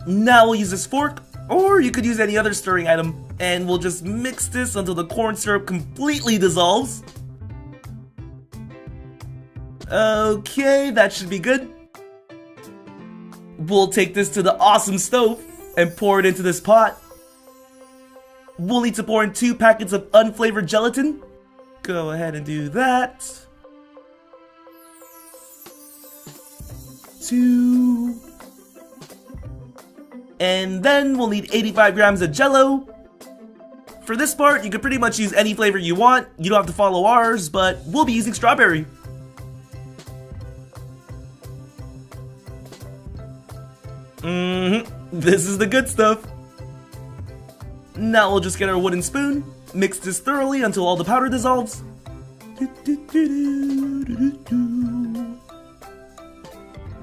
Now we'll use this fork, or you could use any other stirring item, and we'll just mix this until the corn syrup completely dissolves. Okay, that should be good. We'll take this to the awesome stove and pour it into this pot. We'll need to pour in 2 packets of unflavored gelatin. Go ahead and do that. 2. And then we'll need 85 grams of Jell-O. For this part, you could pretty much use any flavor you want. You don't have to follow ours, but we'll be using strawberry. This is the good stuff. Now we'll just get our wooden spoon, mix this thoroughly until all the powder dissolves.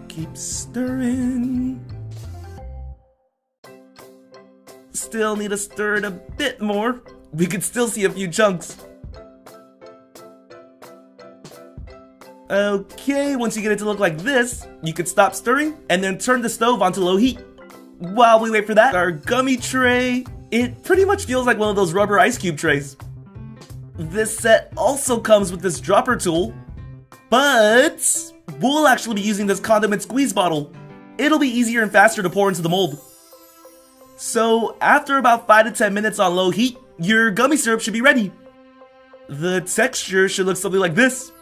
Keep stirring. Still need to stir it a bit more. We could still see a few chunks. Okay, once you get it to look like this, you could stop stirring and then turn the stove onto low heat. While we wait for that, our gummy tray, it pretty much feels like one of those rubber ice cube trays. This set also comes with this dropper tool, but we'll actually be using this condiment squeeze bottle. It'll be easier and faster to pour into the mold. So after about 5 to 10 minutes on low heat, your gummy syrup should be ready. The texture should look something like this.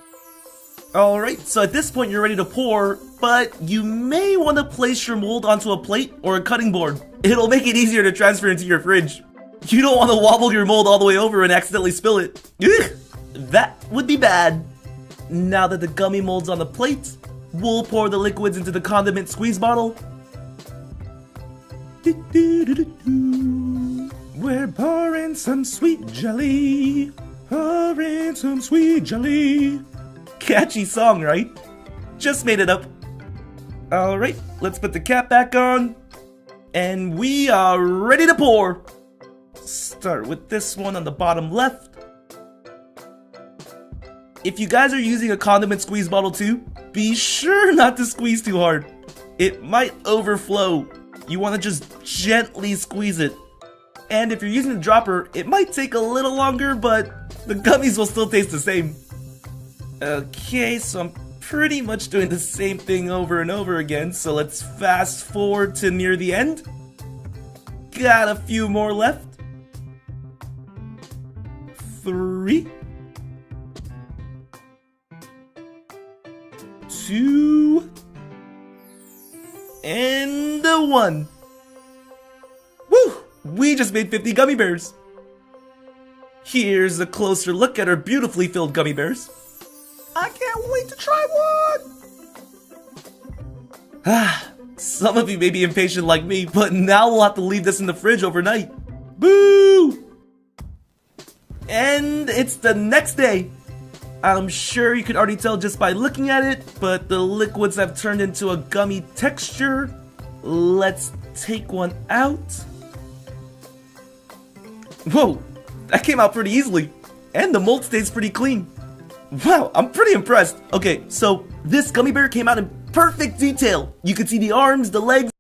Alright, so at this point you're ready to pour, but you may want to place your mold onto a plate or a cutting board. It'll make it easier to transfer into your fridge. You don't want to wobble your mold all the way over and accidentally spill it. Ugh, that would be bad. Now that the gummy mold's on the plate, we'll pour the liquids into the condiment squeeze bottle. We're pouring some sweet jelly. Pouring some sweet jelly. Catchy song, right? Just made it up. Alright, let's put the cap back on. And we are ready to pour. Start with this one on the bottom left. If you guys are using a condiment squeeze bottle too, be sure not to squeeze too hard. It might overflow. You want to just gently squeeze it. And if you're using the dropper, it might take a little longer, but the gummies will still taste the same. Okay, so I'm pretty much doing the same thing over and over again, so let's fast forward to near the end. Got a few more left. 3, 2, and 1. Woo! We just made 50 gummy bears. Here's a closer look at our beautifully filled gummy bears. I can't wait to try one! Some of you may be impatient like me, but now we'll have to leave this in the fridge overnight. Boo! And it's the next day. I'm sure you could already tell just by looking at it, but the liquids have turned into a gummy texture. Let's take one out. Whoa, that came out pretty easily. And the mold stays pretty clean. Wow, I'm pretty impressed. Okay, so this gummy bear came out in perfect detail. You could see the arms, the legs,